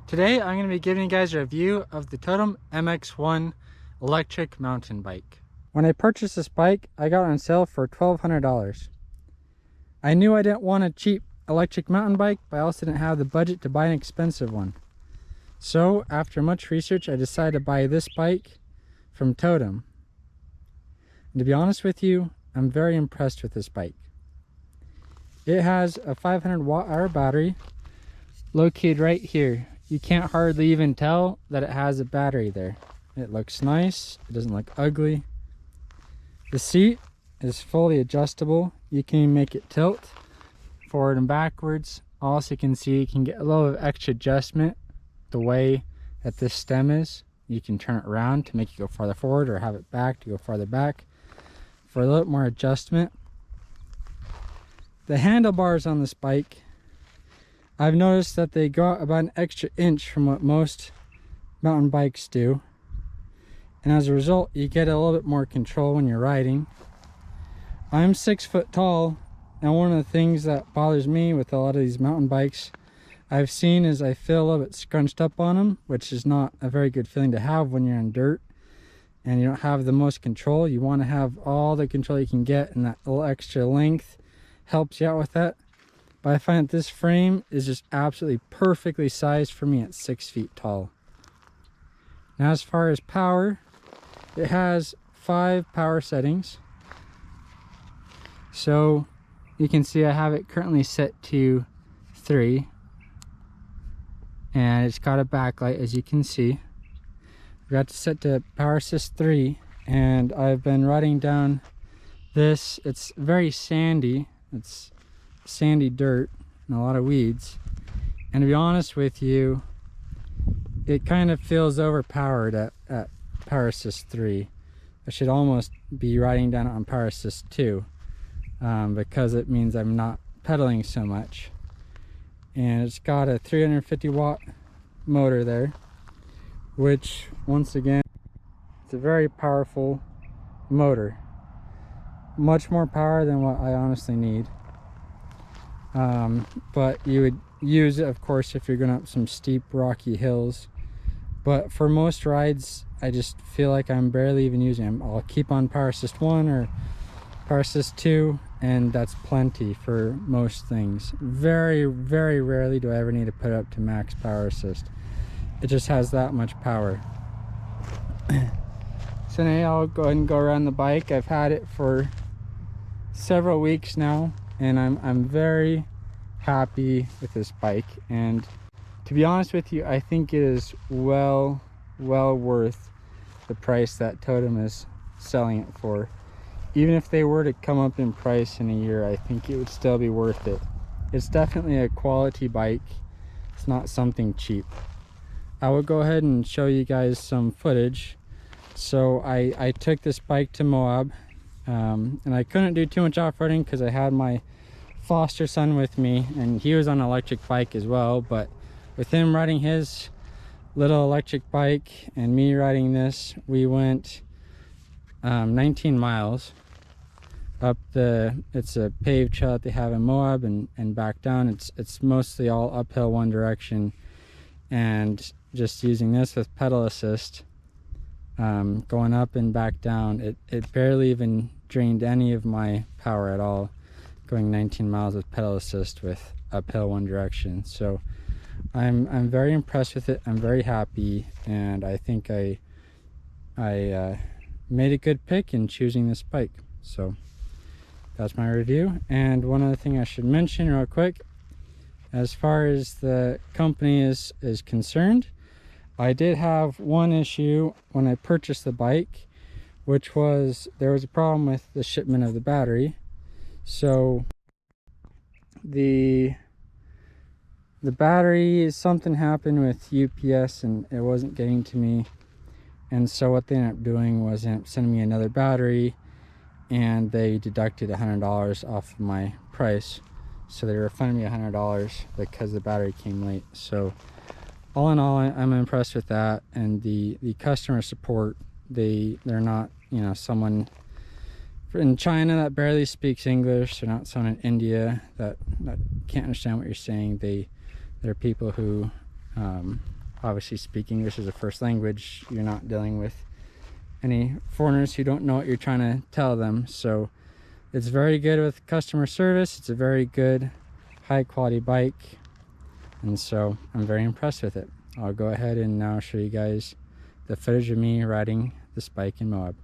Today I'm going to be giving you guys a review of the Totem MX1 electric mountain bike. When I purchased this bike, I got it on sale for $1,200. I knew I didn't want a cheap electric mountain bike, but I also didn't have the budget to buy an expensive one. So after much research, I decided to buy this bike from Totem. And to be honest with you, I'm very impressed with this bike. It has a 500 watt-hour battery located right here. You can't hardly even tell that it has a battery there. It looks nice. It doesn't look ugly. The seat is fully adjustable. You can make it tilt forward and backwards. Also, you can see you can get a little bit of extra adjustment the way that this stem is. You can turn it around to make it go farther forward, or have it back to go farther back for a little more adjustment. The handlebars on this bike, I've noticed that they go out about an extra inch from what most mountain bikes do. And as a result, you get a little bit more control when you're riding. I'm 6 foot tall, and one of the things that bothers me with a lot of these mountain bikes I've seen is I feel a little bit scrunched up on them, which is not a very good feeling to have when you're in dirt and you don't have the most control. You want to have all the control you can get, and that little extra length helps you out with that. But I find that this frame is just absolutely perfectly sized for me at 6 feet tall. Now, as far as power, it has 5 power settings. So you can see I have it currently set to 3. And it's got a backlight, as you can see. I've got to set to power assist 3, and I've been riding down this. It's very sandy. It's sandy dirt and a lot of weeds, and to be honest with you, it kind of feels overpowered at power assist 3. I should almost be riding down it on power assist 2, because it means I'm not pedaling so much. And it's got a 350 watt motor there, which once again, it's a very powerful motor, much more power than what I honestly need. But you would use it, of course, if you're going up some steep rocky hills. But for most rides, I just feel like I'm barely even using them. I'll keep on power assist 1 or power assist 2, and that's plenty for most things. Very, very rarely do I ever need to put it up to max power assist. It just has that much power. So now I'll go ahead and go around the bike. I've had it for several weeks now, and I'm very happy with this bike. And to be honest with you, I think it is well worth the price that Totem is selling it for. Even if they were to come up in price in a year, I think it would still be worth it. It's definitely a quality bike. It's not something cheap. I will go ahead and show you guys some footage. So I took this bike to Moab, and I couldn't do too much off-roading because I had my foster son with me, and he was on an electric bike as well. But with him riding his little electric bike and me riding this, we went 19 miles up it's a paved trail that they have in Moab, and back down. It's mostly all uphill one direction, and just using this with pedal assist, going up and back down, it barely even drained any of my power at all, going 19 miles with pedal assist with uphill one direction. So I'm very impressed with it. I'm very happy, and I think I made a good pick in choosing this bike. So that's my review. And one other thing I should mention real quick, as far as the company is concerned, I did have one issue when I purchased the bike, which was there was a problem with the shipment of the battery. So the battery, something happened with UPS and it wasn't getting to me. And so what they ended up doing was sending me another battery, and they deducted $100 off of my price. So they refunded me $100 because the battery came late. So all in all, I'm impressed with that. And the customer support, they're not, you know, someone in China that barely speaks English. They're not someone in India that can't understand what you're saying. They're people who obviously speak English as a first language. You're not dealing with any foreigners who don't know what you're trying to tell them. So it's very good with customer service. It's a very good, high quality bike. And so I'm very impressed with it. I'll go ahead and now show you guys the footage of me riding this bike in Moab.